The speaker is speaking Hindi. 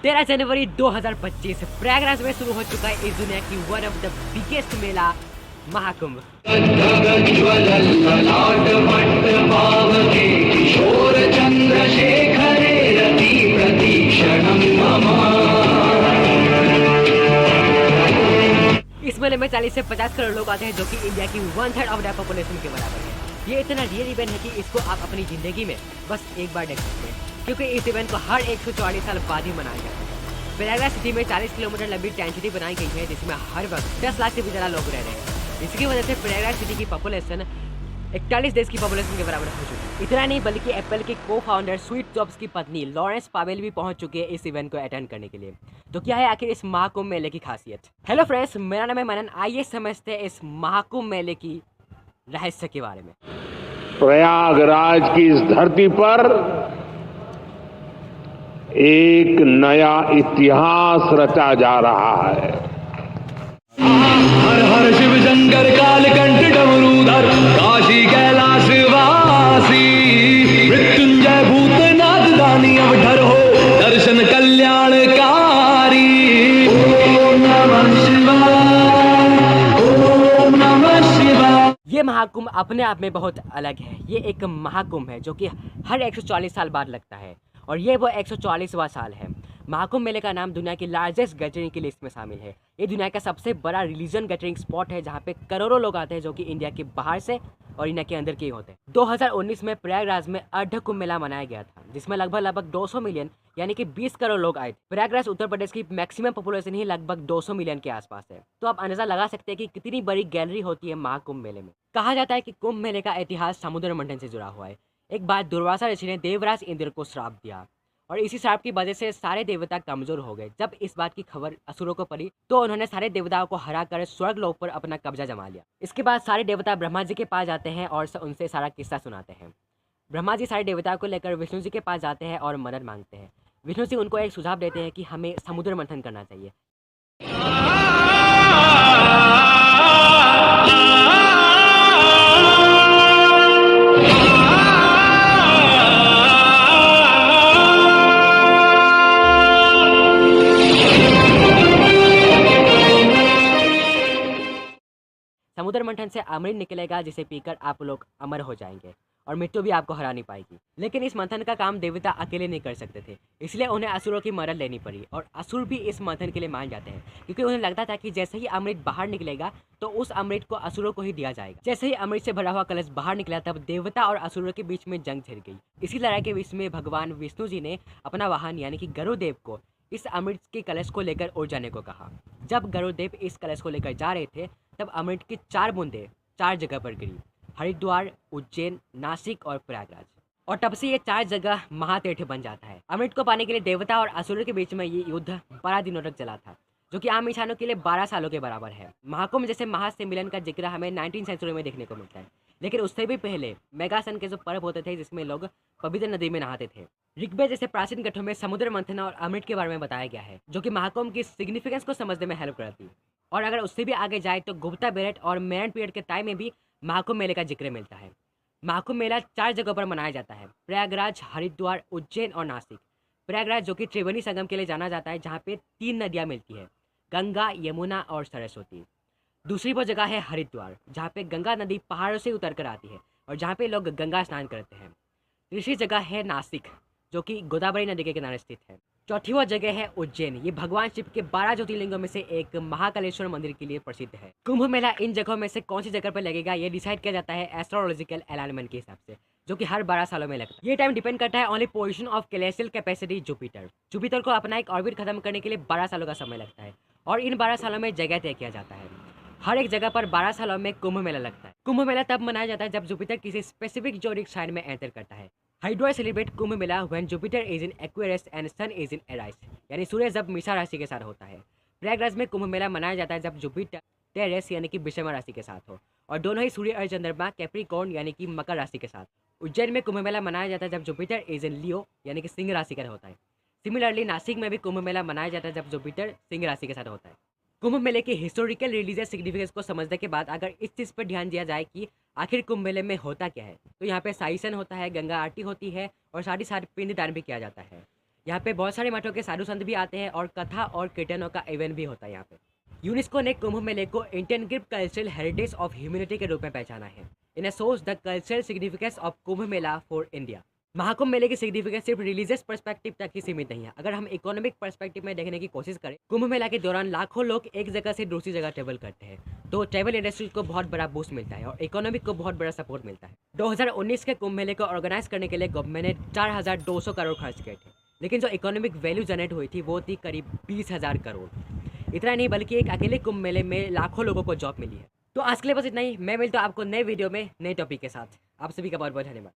13 जनवरी 2025 प्रयागराज में शुरू हो चुका है इस दुनिया की वन ऑफ द बिगेस्ट मेला महाकुंभ। इस मेले में 40 से 50 करोड़ लोग आते हैं, जो कि इंडिया की 1/3 ऑफ द पॉपुलेशन के बराबर है। ये इतना रियल इवेंट है कि इसको आप अपनी जिंदगी में बस एक बार देख सकते हैं, क्योंकि इस इवेंट को हर 140 साल बाद ही मनाया जाता है। प्रयागराज सिटी में 40 किलोमीटर लंबी टेंट सिटी बनाई गई है, जिसमें हर वक्त 10 लाख से भी ज़्यादा लोग रह रहे हैं। इसकी वजह से प्रयागराज सिटी की पॉपुलेशन 41 देश की पॉपुलेशन के बराबर हो चुकी है। इतना नहीं, बल्कि एप्पल के को फाउंडर स्टीव जॉब्स की पत्नी लॉरेंस पावेल भी पहुंच चुके हैं इस इवेंट को अटेंड करने के लिए। तो क्या है आखिर इस महाकुंभ मेले की खासियत? हेलो फ्रेंड्स, मेरा नाम है मनन। आइए समझते हैं इस महाकुंभ मेले की रहस्य के बारे में। प्रयागराज की इस धरती पर एक नया इतिहास रचा जा रहा है। हर हर शिव शंकर कालकंठ डमरूधर काशी कैलाश वासी मृत्युंजय भूतनाथ दानी अवधर हो दर्शन कल्याणकारी। ओम नमः शिवाय, ओम नमः शिवाय। ये महाकुंभ अपने आप में बहुत अलग है। ये एक महाकुंभ है जो कि हर 140 साल बाद लगता है, और ये वो 140वां साल है। महाकुंभ मेले का नाम दुनिया की लार्जेस्ट गैदरिंग की लिस्ट में शामिल है। ये दुनिया का सबसे बड़ा रिलीजन गैदरिंग स्पॉट है, जहाँ पे करोड़ों लोग आते हैं, जो कि इंडिया के बाहर से और इंडिया के अंदर के ही होते हैं। 2019 में प्रयागराज में अर्ध कुंभ मेला मनाया गया था, जिसमें लगभग 200 मिलियन यानी कि 20 करोड़ लोग आए थे। प्रयागराज उत्तर प्रदेश की मैक्सिमम पॉपुलेशन ही लगभग 200 मिलियन के आसपास है। तो आप अंदाजा लगा सकते हैं कि कितनी बड़ी गैलरी होती है महाकुंभ मेले में। कहा जाता है कि कुंभ मेले का इतिहास समुद्र मंथन से जुड़ा हुआ है। एक बार दुर्वासा ऋषि ने देवराज इंद्र को श्राप दिया, और इसी श्राप की वजह से सारे देवता कमजोर हो गए। जब इस बात की खबर असुरों को पड़ी, तो उन्होंने सारे देवताओं को हराकर स्वर्ग लोक पर अपना कब्जा जमा लिया। इसके बाद सारे देवता ब्रह्मा जी के पास जाते हैं और उनसे सारा किस्सा सुनाते हैं। ब्रह्मा जी सारे देवताओं को लेकर विष्णु जी के पास जाते हैं और मदद मांगते हैं। विष्णु जी उनको एक सुझाव देते हैं कि हमें समुद्र मंथन करना चाहिए। समुद्र मंथन से अमृत निकलेगा, जिसे पीकर आप लोग अमर हो जाएंगे और मृत्यु भी आपको हरा नहीं पाएगी। लेकिन इस मंथन का काम देवता अकेले नहीं कर सकते थे, इसलिए उन्हें असुरों की मदद लेनी पड़ी। और असुर भी इस मंथन के लिए मान जाते हैं, क्योंकि उन्हें लगता था कि जैसे ही अमृत बाहर निकलेगा तो उस अमृत को असुरों को ही दिया जाएगा। जैसे ही अमृत से भरा हुआ कलश बाहर निकला, तब देवता और असुरों के बीच में जंग छिड़ गई। इसी लड़ाई के बीच में भगवान विष्णु जी ने अपना वाहन यानी कि गरुड़देव को इस अमृत के कलश को लेकर उड़ जाने को कहा। जब गरुड़देव इस कलश को लेकर जा रहे थे, तब अमृत की 4 बूंदें 4 जगह पर गिरी: हरिद्वार, उज्जैन, नासिक और प्रयागराज। और तब से ये 4 जगह महातीर्थ बन जाता है। अमृत को पाने के लिए देवता और असुरों के बीच में ये युद्ध 12 दिनों तक चला था, जो कि आम इंसानों के लिए 12 सालों के बराबर है। महाकुंभ जैसे महासम्मेलन का जिक्र हमें 19वीं सेंचुरी में देखने को मिलता है, लेकिन उससे भी पहले मेगासन के जो पर्व होते थे, जिसमें लोग पवित्र नदी में नहाते थे। ऋग्वेद जैसे प्राचीन ग्रंथों में समुद्र मंथन और अमृत के बारे में बताया गया है, जो कि महाकुंभ की सिग्निफिकेंस को समझने में हेल्प करती है। और अगर उससे भी आगे जाए तो गुप्ता बेरेट और मेरठ पीरियड के टाइम में भी महाकुंभ मेले का जिक्र मिलता है। महाकुंभ मेला 4 जगहों पर मनाया जाता है: प्रयागराज, हरिद्वार, उज्जैन और नासिक। प्रयागराज जो कि त्रिवेणी संगम के लिए जाना जाता है, जहाँ पे 3 नदियाँ मिलती है: गंगा, यमुना और सरस्वती। दूसरी वो जगह है हरिद्वार, जहाँ पे गंगा नदी पहाड़ों से उतर कर आती है और जहाँ पे लोग गंगा स्नान करते हैं। तीसरी जगह है नासिक, जो कि गोदावरी नदी के किनारे स्थित है। चौथी वो जगह है उज्जैन। ये भगवान शिव के 12 ज्योतिर्लिंगों में से एक महाकालेश्वर मंदिर के लिए प्रसिद्ध है। कुंभ मेला इन जगहों में से कौन सी जगह पर लगेगा, ये डिसाइड किया जाता है एस्ट्रोलॉजिकल अलाइनमेंट के हिसाब से, जो कि हर 12 सालों में लगता है। ये टाइम डिपेंड करता है only position of celestial capacity Jupiter. Jupiter को अपना एक ऑर्बिट खत्म करने के लिए 12 सालों का समय लगता है, और इन 12 सालों में जगह तय किया जाता है। हर एक जगह पर 12 सालों में कुंभ मेला लगता है। कुंभ मेला तब मनाया जाता है जब जुपिटर किसी स्पेसिफिक जोडिक साइन में एंटर करता है। Haridwar celebrate Kumbh Mela when Jupiter is in Aquarius and sun is in Aries, यानी सूर्य जब मीसा राशि के साथ होता है। प्रयागराज में कुंभ मेला मनाया जाता है जब जुपिटर टेरेस यानी कि विषम राशि के साथ हो, और दोनों ही सूर्य और चंद्रमा कैप्रिकॉर्न यानी कि मकर राशि के साथ। उज्जैन में कुंभ मेला मनाया जाता है जब जुपिटर इज इन लियो यानी कि सिंह राशि का होता है। सिमिलरली नासिक में भी कुंभ मेला मनाया जाता है जब जुपिटर सिंह राशि के साथ होता है। कुंभ मेले की हिस्टोरिकल रिलीजियस सिग्निफिकेंस को समझने के बाद अगर इस चीज़ पर ध्यान दिया जाए कि आखिर कुंभ मेले में होता क्या है, तो यहाँ पे साइसन होता है, गंगा आरती होती है और साथ ही साथ पिंडदान भी किया जाता है। यहाँ पे बहुत सारे मठों के साधु संत भी आते हैं और कथा और कीर्तनों का इवेंट भी होता है यहाँ पे। यूनेस्को ने कुंभ मेले को Indian grip cultural heritage of humanity के रूप में पहचाना है। In source the cultural significance of Kumbh Mela for India. Mahakumbh मेले की सिग्निफिकेंस सिर्फ रिलीजियस पर्सपेक्टिव तक ही सीमित नहीं है। अगर हम इकोनॉमिक पर्सपेक्टिव में देखने की कोशिश करें, कुंभ मेला के दौरान लाखों लोग एक जगह से दूसरी जगह ट्रेवल करते हैं, तो ट्रेवल इंडस्ट्री को बहुत बड़ा बूस्ट मिलता है और इकोनॉमिक को बहुत बड़ा सपोर्ट मिलता है। 2019 के कुंभ मेले को ऑर्गेनाइज करने के लिए गवर्नमेंट ने 4200 करोड़ खर्च किए थे, लेकिन जो इकोनॉमिक वैल्यू जनरेट हुई थी वो थी करीब 20,000 करोड़। इतना नहीं बल्कि एक अकेले कुंभ मेले में लाखों लोगों को जॉब मिली है। तो आज के लिए बस इतना ही। मैं मिलता हूं आपको नए वीडियो में नए टॉपिक के साथ। आप सभी का बहुत बहुत धन्यवाद।